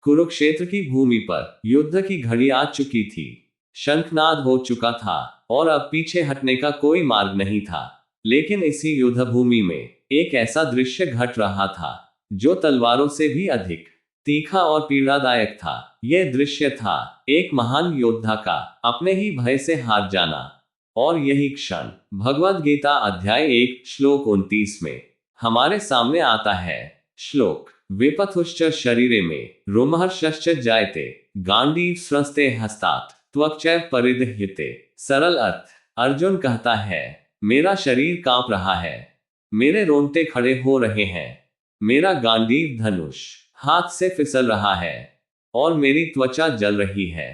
कुरुक्षेत्र की भूमि पर युद्ध की घड़ी आ चुकी थी। शंखनाद हो चुका था और अब पीछे हटने का कोई मार्ग नहीं था। लेकिन इसी युद्ध भूमि में एक ऐसा दृश्य घट रहा था जो तलवारों से भी अधिक तीखा और पीड़ादायक था। यह दृश्य था एक महान योद्धा का अपने ही भय से हार जाना। और यही क्षण भगवद गीता अध्याय 1 श्लोक 29 में हमारे सामने आता है। श्लोक विपथुश्च शरीरे में रोमहर्षश्च जायते गांडीव स्रस्ते हस्तात् त्वक्चैव परिदह्यते। सरल अर्थ, अर्जुन कहता है मेरा शरीर कांप रहा है, मेरे रोंगटे खड़े हो रहे हैं, मेरा गांडीव धनुष हाथ से फिसल रहा है और मेरी त्वचा जल रही है।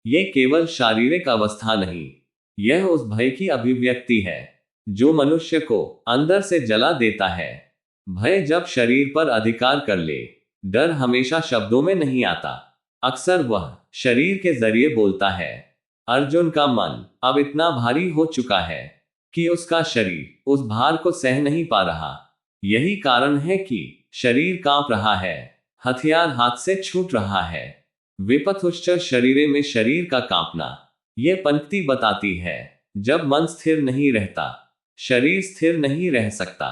यह केवल शारीरिक अवस्था नहीं, यह उस भय की अभिव्यक्ति है जो मनुष्य को अंदर से जला देता है। भय जब शरीर पर अधिकार कर ले, डर हमेशा शब्दों में नहीं आता, अक्सर वह शरीर के जरिए बोलता है। अर्जुन का मन अब इतना भारी हो चुका है कि उसका शरीर उस भार को सह नहीं पा रहा। यही कारण है कि शरीर कांप रहा है, हथियार हाथ से छूट रहा है। विपथुश्च शरीरे में शरीर का कांपना, यह पंक्ति बताती है जब मन स्थिर नहीं रहता, शरीर स्थिर नहीं रह सकता।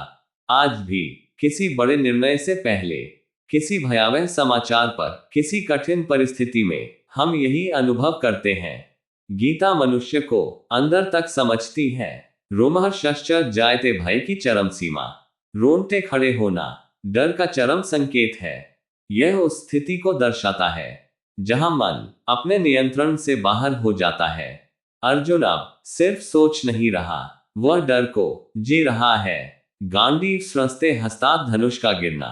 आज भी किसी बड़े निर्णय से पहले, किसी भयावह समाचार पर, किसी कठिन परिस्थिति में हम यही अनुभव करते हैं। गीता मनुष्य को अंदर तक समझती है। रोमहर्षश्च जायते, भय की चरम सीमा, रोंगटे खड़े होना डर का चरम संकेत है। यह उस स्थिति को दर्शाता है जहां मन अपने नियंत्रण से बाहर हो जाता है। अर्जुन अब सिर्फ सोच नहीं रहा, वह डर को जी रहा है। गांडीव स्रस्ते हस्तात्, धनुष का गिरना।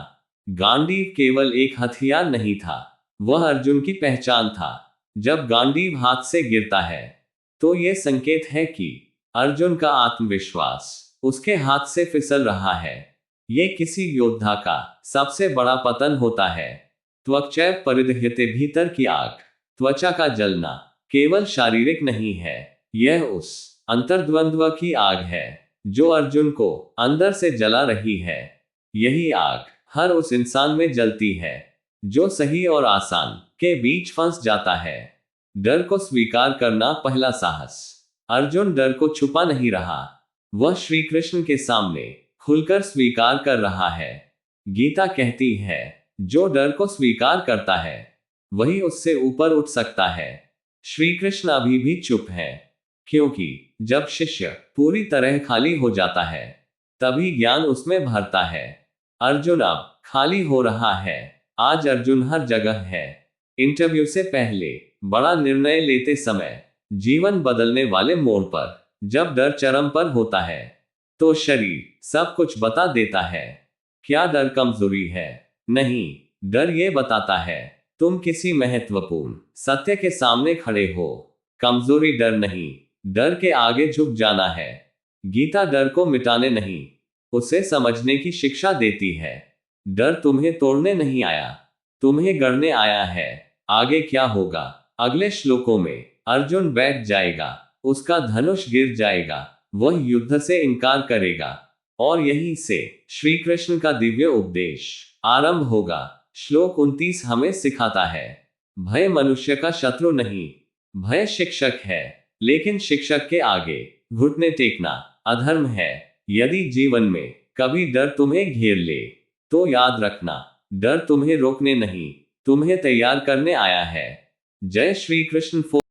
गांडीव केवल एक हथियार नहीं था, वह अर्जुन की पहचान था। जब गांडीव हाथ से गिरता है तो यह संकेत है कि अर्जुन का आत्मविश्वास उसके हाथ से फिसल रहा है। यह किसी योद्धा का सबसे बड़ा पतन होता है। त्वक्चैव परिदह्यते, भीतर की आग, त्वचा का जलना केवल शारीरिक नहीं है, यह उस अंतर्द्वंद्व की आग है जो अर्जुन को अंदर से जला रही है। यही आग हर उस इंसान में जलती है जो सही और आसान के बीच फंस जाता है। डर को स्वीकार करना पहला साहस। अर्जुन डर को छुपा नहीं रहा, वह श्री कृष्ण के सामने खुलकर स्वीकार कर रहा है। गीता कहती है जो डर को स्वीकार करता है वही उससे ऊपर उठ सकता है। श्री कृष्ण अभी भी चुप है, क्योंकि जब शिष्य पूरी तरह खाली हो जाता है तभी ज्ञान उसमें भरता है। अर्जुन अब खाली हो रहा है। आज अर्जुन हर जगह है। इंटरव्यू से पहले, बड़ा निर्णय लेते समय, जीवन बदलने वाले मोड़ पर। जब डर चरम पर होता है तो शरीर सब कुछ बता देता है। क्या डर कमजोरी है? नहीं, डर ये बताता है तुम किसी महत्वपूर्ण सत्य के सामने खड़े हो। कमजोरी डर नहीं, डर के आगे झुक जाना है। गीता डर को मिटाने नहीं, उसे समझने की शिक्षा देती है। डर तुम्हें तोड़ने नहीं आया, तुम्हें गढ़ने आया है। आगे क्या होगा? अगले श्लोकों में अर्जुन बैठ जाएगा, उसका धनुष गिर जाएगा, वह युद्ध से इनकार करेगा और यहीं से श्री कृष्ण का दिव्य उपदेश आरंभ होगा। श्लोक 29 हमें सिखाता है भय मनुष्य का शत्रु नहीं, भय शिक्षक है। लेकिन शिक्षक के आगे घुटने टेकना अधर्म है। यदि जीवन में कभी डर तुम्हें घेर ले तो याद रखना, डर तुम्हें रोकने नहीं, तुम्हें तैयार करने आया है। जय श्री कृष्ण।